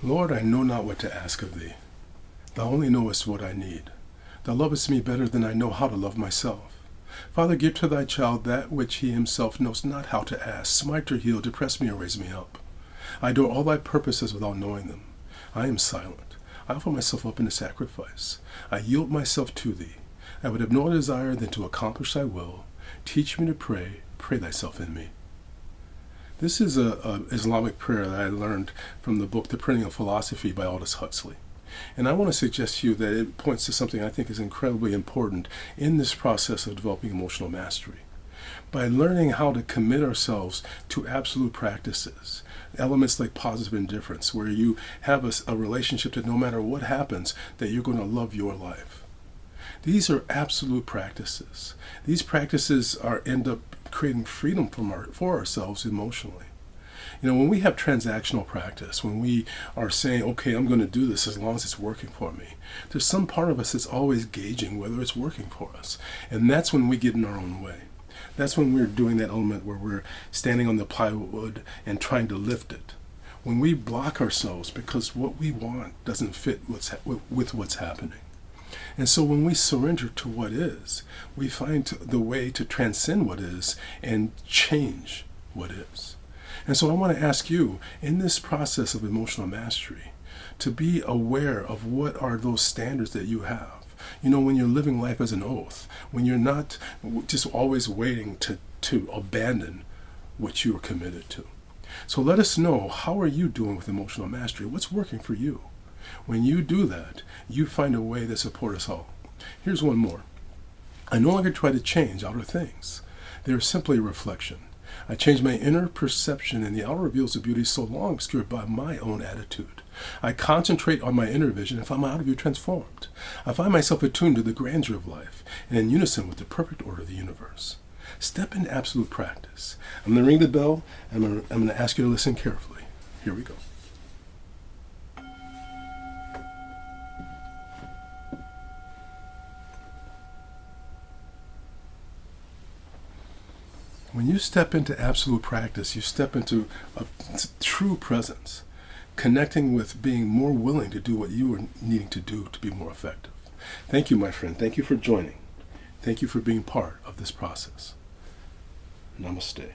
Lord, I know not what to ask of thee. Thou only knowest what I need. Thou lovest me better than I know how to love myself. Father, give to thy child that which he himself knows not how to ask. Smite or heal, depress me or raise me up. I adore all thy purposes without knowing them. I am silent. I offer myself up in a sacrifice. I yield myself to thee. I would have no desire than to accomplish thy will. Teach me to pray. Pray thyself in me. This is a Islamic prayer that I learned from the book The Printing of Philosophy by Aldous Huxley. And I want to suggest to you that it points to something I think is incredibly important in this process of developing emotional mastery. By learning how to commit ourselves to absolute practices, elements like positive indifference, where you have a relationship that no matter what happens, that you're going to love your life. These are absolute practices. These practices end up creating freedom for ourselves emotionally. You know, when we have transactional practice, when we are saying, okay, I'm going to do this as long as it's working for me, there's some part of us that's always gauging whether it's working for us. And that's when we get in our own way. That's when we're doing that element where we're standing on the plywood and trying to lift it. When we block ourselves because what we want doesn't fit with what's happening. And so when we surrender to what is, we find the way to transcend what is and change what is. And so I want to ask you, in this process of emotional mastery, to be aware of what are those standards that you have. You know, when you're living life as an oath, when you're not just always waiting to abandon what you are committed to. So let us know, how are you doing with emotional mastery? What's working for you? When you do that, you find a way to support us all. Here's one more. I no longer try to change outer things. They are simply a reflection. I change my inner perception, and the outer reveals the beauty so long obscured by my own attitude. I concentrate on my inner vision and find my outer view transformed. I find myself attuned to the grandeur of life and in unison with the perfect order of the universe. Step into absolute practice. I'm going to ring the bell, and I'm going to ask you to listen carefully. Here we go. When you step into absolute practice, you step into a true presence, connecting with being more willing to do what you are needing to do to be more effective. Thank you, my friend. Thank you for joining. Thank you for being part of this process. Namaste.